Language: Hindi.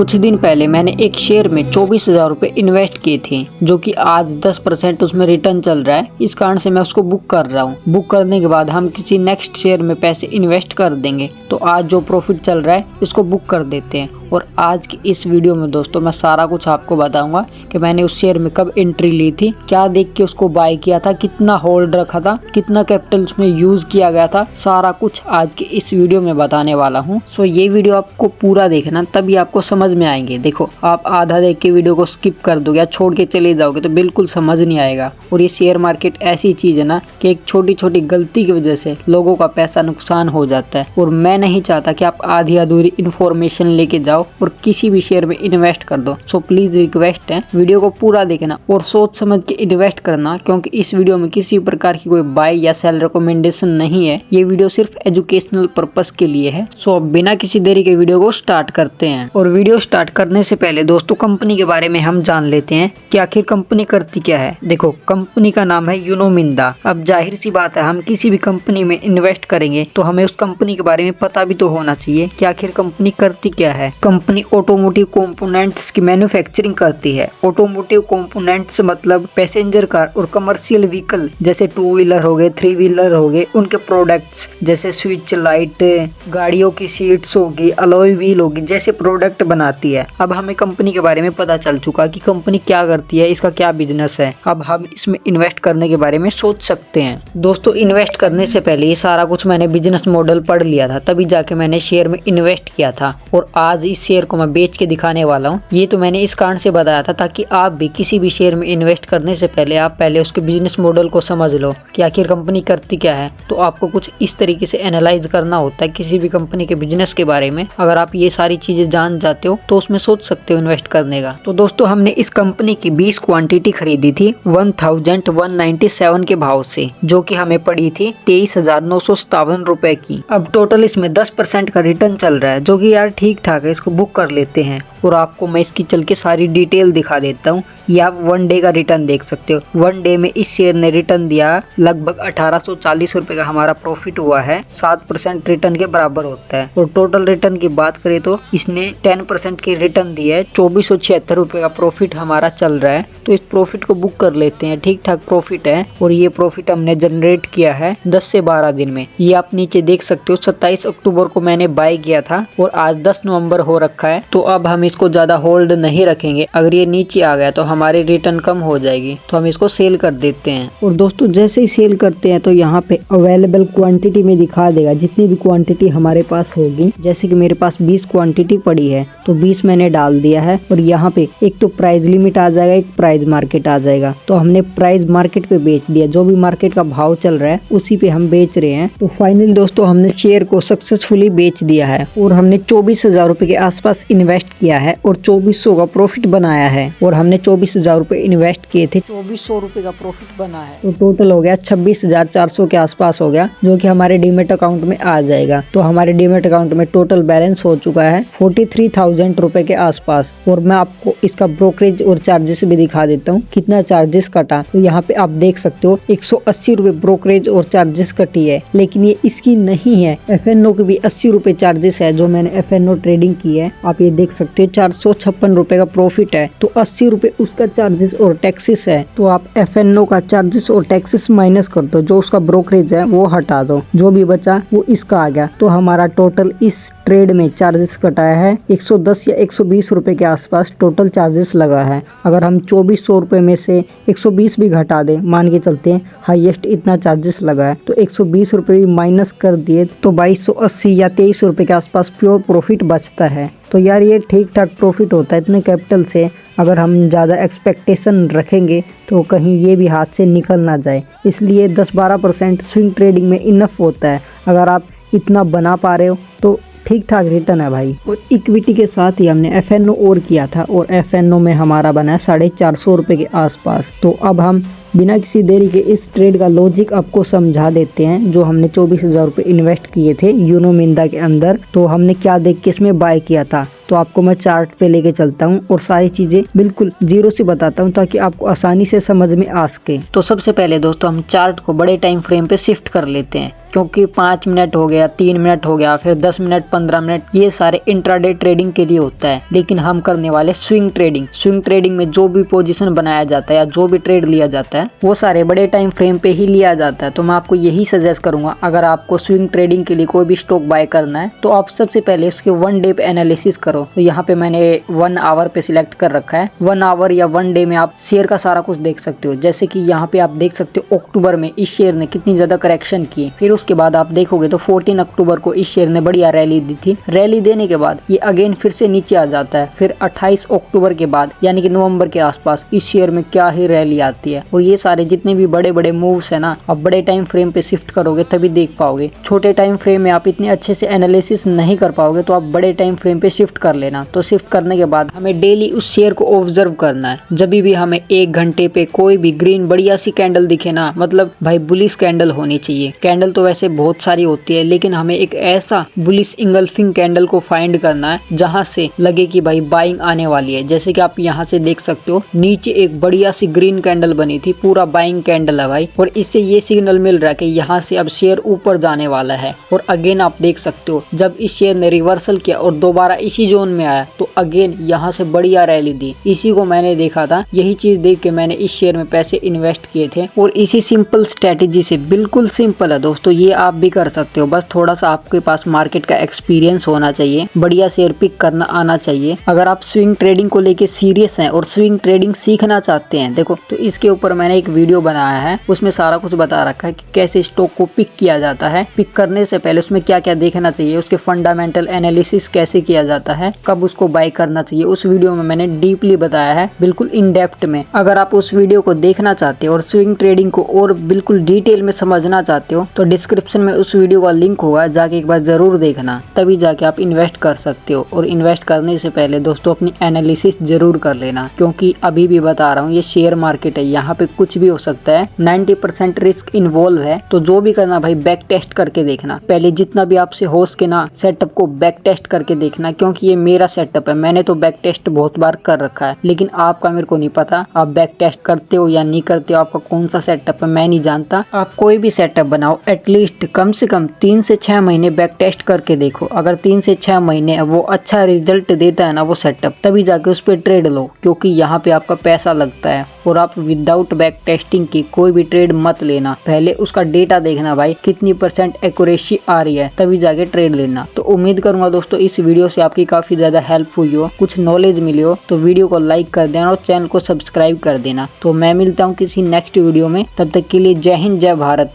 कुछ दिन पहले मैंने एक शेयर में 24,000 रुपये इन्वेस्ट किए थे, जो कि आज 10% उसमें रिटर्न चल रहा है। इस कारण से मैं उसको बुक कर रहा हूँ। बुक करने के बाद हम किसी नेक्स्ट शेयर में पैसे इन्वेस्ट कर देंगे। तो आज जो प्रॉफिट चल रहा है इसको बुक कर देते हैं। और आज की इस वीडियो में दोस्तों मैं सारा कुछ आपको बताऊंगा कि मैंने उस शेयर में कब एंट्री ली थी, क्या देख के उसको बाय किया था, कितना होल्ड रखा था, कितना कैपिटल उसमें यूज किया गया था, सारा कुछ आज के इस वीडियो में बताने वाला हूँ। सो ये वीडियो आपको पूरा देखना, तभी आपको समझ में आएंगे। देखो, आप आधा देख के वीडियो को स्किप कर दोगे या छोड़ के चले जाओगे तो बिल्कुल समझ नहीं आएगा। और ये शेयर मार्केट ऐसी चीज है ना कि एक छोटी छोटी गलती की वजह से लोगों का पैसा नुकसान हो जाता है। और मैं नहीं चाहता कि आप आधी अधूरी इन्फॉर्मेशन लेके जाओ और किसी भी शेयर में इन्वेस्ट कर दो। सो प्लीज रिक्वेस्ट है, वीडियो को पूरा देखना और सोच समझ के इन्वेस्ट करना, क्योंकि इस वीडियो में किसी प्रकार की कोई बाय या सेल रिकमेंडेशन नहीं है। ये वीडियो सिर्फ एजुकेशनल पर्पस के लिए है। सो अब बिना किसी देरी के वीडियो को स्टार्ट करते हैं। और वीडियो स्टार्ट करने से पहले दोस्तों कंपनी के बारे में हम जान लेते हैं कि आखिर कंपनी करती क्या है। देखो, कंपनी का नाम है यूनोमिंदा। अब जाहिर सी बात है, हम किसी भी कंपनी में इन्वेस्ट करेंगे तो हमें उस कंपनी के बारे में पता भी तो होना चाहिए कि आखिर कंपनी करती क्या है। कंपनी ऑटोमोटिव कंपोनेंट्स की मैन्युफैक्चरिंग करती है। ऑटोमोटिव कंपोनेंट्स मतलब पैसेंजर कार और कमर्शियल व्हीकल जैसे 2 व्हीलर हो गए, 3 व्हीलर हो गए, उनके प्रोडक्ट्स जैसे स्विच लाइट, गाड़ियों की सीट्स होगी, अलॉय व्हील होगी, जैसे प्रोडक्ट बनाती है। अब हमें कंपनी के बारे में पता चल चुका कि कंपनी क्या करती है, इसका क्या बिजनेस है। अब हम इसमें इन्वेस्ट करने के बारे में सोच सकते हैं। दोस्तों, इन्वेस्ट करने से पहले ये सारा कुछ मैंने बिजनेस मॉडल पढ़ लिया था, तभी जाके मैंने शेयर में इन्वेस्ट किया था। और आज इस शेयर को मैं बेच के दिखाने वाला हूँ। ये तो मैंने इस कारण से बताया था ताकि आप भी किसी भी शेयर में इन्वेस्ट करने से पहले आप पहले उसके बिजनेस मॉडल को समझ लो कि आखिर कंपनी करती क्या है। तो आपको कुछ इस तरीके से एनालाइज करना होता है किसी भी कंपनी के बिजनेस के बारे में। अगर आप ये सारी चीजें जान जाते हो तो उसमें सोच सकते हो इन्वेस्ट करने का। तो दोस्तों, हमने इस कंपनी की 20 क्वांटिटी खरीदी थी 1197 के भाव से, जो कि हमें पड़ी थी 23,957 रुपए की। अब टोटल इसमें 10% का रिटर्न चल रहा है, जो कि यार ठीक ठाक है। इसको बुक कर लेते हैं और आपको मैं इसकी चल के सारी डिटेल दिखा देता हूँ। ये आप 1 डे का रिटर्न देख सकते हो। 1 डे में इस शेयर ने रिटर्न दिया लगभग 1840 रुपए का हमारा प्रॉफिट हुआ है। 7% रिटर्न के बराबर होता है। और टोटल रिटर्न की बात करें तो इसने 10% की रिटर्न दी है। 2476 रुपए का प्रॉफिट हमारा चल रहा है। तो इस प्रॉफिट को बुक कर लेते हैं। ठीक ठाक प्रॉफिट है और ये प्रॉफिट हमने जनरेट किया है 10 से 12 दिन में। ये आप नीचे देख सकते हो, 27 अक्टूबर को मैंने बाय किया था और आज 10 नवंबर हो रखा है। तो अब हम इसको ज्यादा होल्ड नहीं रखेंगे। अगर ये नीचे आ गया तो हमारी रिटर्न कम हो जाएगी, तो हम इसको सेल कर देते हैं। और दोस्तों, जैसे ही सेल करते हैं तो यहाँ पे अवेलेबल क्वांटिटी में दिखा देगा जितनी भी क्वांटिटी हमारे पास होगी। जैसे कि मेरे पास 20 क्वांटिटी पड़ी है तो 20 मैंने डाल दिया है। और यहाँ पे एक तो प्राइस लिमिट आ जाएगा, एक प्राइस मार्केट आ जाएगा। तो हमने प्राइस मार्केट पे बेच दिया। जो भी मार्केट का भाव चल रहा है उसी पे हम बेच रहे हैं। तो फाइनली दोस्तों, हमने शेयर को सक्सेसफुली बेच दिया है और हमने 24,000 रुपए के आसपास इन्वेस्ट किया है और 2400 का प्रॉफिट बनाया है। और हमने 24,000 रुपए इन्वेस्ट किए थे, 2400 रुपए का प्रॉफिट बना है। तो टोटल हो गया 26,400 के आसपास हो गया, जो कि हमारे डीमेट अकाउंट में आ जाएगा। तो हमारे डीमेट अकाउंट में टोटल बैलेंस हो चुका है 43,000 रुपए के आसपास। और मैं आपको इसका ब्रोकरेज और चार्जेस भी दिखा देता हूँ कितना चार्जेस कटा। तो यहाँ पे आप देख सकते हो 180 रुपए ब्रोकरेज और चार्जेस कटी है। लेकिन ये इसकी नहीं है, FNO की भी 80 रुपए चार्जेस है जो मैंने FNO ट्रेडिंग की है। आप ये देख सकते हो 456 रुपए का प्रॉफिट है। तो 80 रुपए उसका चार्जेस और टैक्सेस है। तो आप FNO का चार्जेस और टैक्सेस माइनस कर दो, जो उसका ब्रोकरेज है वो हटा दो, जो भी बचा वो इसका आ गया। तो हमारा टोटल इस ट्रेड में चार्जेस कटाया है 110 या 120 रुपए के आसपास टोटल चार्जेस लगा है। अगर हम 2400 रुपए में से 120 भी घटा दे, मान के चलते हैं हाईएस्ट इतना चार्जेस लगा है, तो 120 रुपए भी माइनस कर दिए तो 2280 या 2300 रुपए के आसपास प्योर प्रॉफिट बचता है। तो यार ये ठीक ठाक प्रॉफिट होता है इतने कैपिटल से। अगर हम ज़्यादा एक्सपेक्टेशन रखेंगे तो कहीं ये भी हाथ से निकल ना जाए, इसलिए 10-12% स्विंग ट्रेडिंग में इनफ होता है। अगर आप इतना बना पा रहे हो तो ठीक ठाक रिटर्न है भाई। और इक्विटी के साथ ही हमने FNO और किया था और FNO में हमारा बना है 450 रुपए के आसपास। तो अब हम बिना किसी देरी के इस ट्रेड का लॉजिक आपको समझा देते हैं। जो हमने 24,000 रुपए इन्वेस्ट किए थे यूनोमिंदा के अंदर, तो हमने क्या देख के इसमें बाय किया था। तो आपको मैं चार्ट पे लेके चलता हूँ और सारी चीजें बिल्कुल जीरो से बताता हूँ ताकि आपको आसानी से समझ में आ सके। तो सबसे पहले दोस्तों हम चार्ट को बड़े टाइम फ्रेम पे शिफ्ट कर लेते हैं। क्योंकि 5 मिनट हो गया, 3 मिनट हो गया, फिर 10 मिनट, 15 मिनट, ये सारे इंट्राडे ट्रेडिंग के लिए होता है। लेकिन हम करने वाले स्विंग ट्रेडिंग। स्विंग ट्रेडिंग में जो भी पोजीशन बनाया जाता है या जो भी ट्रेड लिया जाता है वो सारे बड़े टाइम फ्रेम पे ही लिया जाता है। तो मैं आपको यही सजेस्ट करूंगा, अगर आपको स्विंग ट्रेडिंग के लिए कोई भी स्टॉक बाय करना है तो आप सबसे पहले उसके 1 डे पे एनालिसिस करो। तो यहाँ पे मैंने 1 आवर पे सिलेक्ट कर रखा है। 1 आवर या 1 डे में आप शेयर का सारा कुछ देख सकते हो। जैसे कि यहाँ पे आप देख सकते हो अक्टूबर में इस शेयर ने कितनी ज्यादा करेक्शन की। फिर उसके बाद आप देखोगे तो 14 अक्टूबर को इस शेयर ने बढ़िया रैली दी थी। रैली देने के बाद ये अगेन फिर से नीचे आ जाता है। फिर 28 अक्टूबर के बाद यानी कि नवंबर के आसपास इस शेयर में क्या ही रैली आती है। और ये सारे जितने भी बड़े बड़े मूव्स है ना, आप बड़े टाइम फ्रेम पे शिफ्ट करोगे तभी देख पाओगे। छोटे टाइम फ्रेम में आप इतने अच्छे से एनालिसिस नहीं कर पाओगे, तो आप बड़े टाइम फ्रेम पे शिफ्ट कर लेना। तो शिफ्ट करने के बाद हमें डेली उस शेयर को ऑब्जर्व करना है। जब भी हमें 1 घंटे पे कोई भी ग्रीन बढ़िया सी कैंडल दिखे ना, मतलब भाई बुलिश कैंडल होनी चाहिए। कैंडल तो वैसे बहुत सारी होती है, लेकिन हमें एक ऐसा बुलिश इंगल्फिंग कैंडल को फाइंड करना है जहां से लगे कि भाई बाइंग आने वाली है। जैसे कि आप यहाँ से देख सकते हो नीचे एक बढ़िया सी ग्रीन कैंडल बनी थी, पूरा बाइंग कैंडल है भाई। और इससे ये सिग्नल मिल रहा है कि यहाँ से अब शेयर ऊपर जाने वाला है। और अगेन आप देख सकते हो जब इस शेयर ने रिवर्सल किया और दोबारा इसी जोन में आया तो अगेन यहाँ से बढ़िया रैली दी। इसी को मैंने देखा था, यही चीज देख के मैंने इस शेयर में पैसे इन्वेस्ट किए थे। और इसी सिंपल स्ट्रेटेजी से, बिल्कुल सिंपल है दोस्तों, ये आप भी कर सकते हो। बस थोड़ा सा आपके पास मार्केट का एक्सपीरियंस होना चाहिए, बढ़िया शेयर पिक करना आना चाहिए। अगर आप स्विंग ट्रेडिंग को लेके सीरियस हैं और स्विंग ट्रेडिंग सीखना चाहते हैं, देखो तो इसके ऊपर मैंने एक वीडियो बनाया है, उसमें सारा कुछ बता रखा है कि कैसे स्टॉक को पिक किया जाता है। पिक करने से पहले उसमें क्या क्या देखना चाहिए, उसके फंडामेंटल एनालिसिस कैसे किया जाता है, कब उसको बाय करना चाहिए, उस वीडियो में मैंने डीपली बताया है, बिल्कुल इन डेप्थ में। अगर आप उस वीडियो को देखना चाहते हो और स्विंग ट्रेडिंग को और बिल्कुल डिटेल में समझना चाहते हो तो डिस्क्रिप्शन में उस वीडियो का लिंक होगा, जाके एक बार जरूर देखना, तभी जाके आप इन्वेस्ट कर सकते हो। और इन्वेस्ट करने से पहले दोस्तों अपनी एनालिसिस जरूर कर लेना, क्योंकि अभी भी बता रहा हूँ ये शेयर मार्केट है, यहाँ पे कुछ भी हो सकता है। 90% रिस्क इन्वॉल्व है। तो जो भी करना भाई बैक टेस्ट करके देखना, पहले जितना भी आपसे हो सके ना सेटअप को बैक टेस्ट करके देखना। क्योंकि ये मेरा सेटअप है, मैंने तो बैक टेस्ट बहुत बार कर रखा है, लेकिन आपका मेरे को नहीं पता आप बैक टेस्ट करते हो या नहीं करते हो, आपका कौन सा सेटअप है मैं नहीं जानता। आप कोई भी सेटअप बनाओ, एटलीस्ट कम से कम 3 से 6 महीने बैक टेस्ट करके देखो। अगर 3 से 6 महीने वो अच्छा रिजल्ट देता है ना वो सेटअप, तभी जाके उस पर ट्रेड लो, क्योंकि यहाँ पे आपका पैसा लगता है। और आप विदाउट बैक टेस्टिंग की कोई भी ट्रेड मत लेना, पहले उसका डेटा देखना भाई कितनी % एक्यूरेसी आ रही है, तभी जाके ट्रेड लेना। तो उम्मीद करूंगा दोस्तों इस वीडियो से आपकी काफी ज्यादा हेल्प हुई हो, कुछ नॉलेज मिली हो। तो वीडियो को लाइक कर देना और चैनल को सब्सक्राइब कर देना। तो मैं मिलता हूँ किसी नेक्स्ट वीडियो में, तब तक के लिए जय हिंद, जय भारत।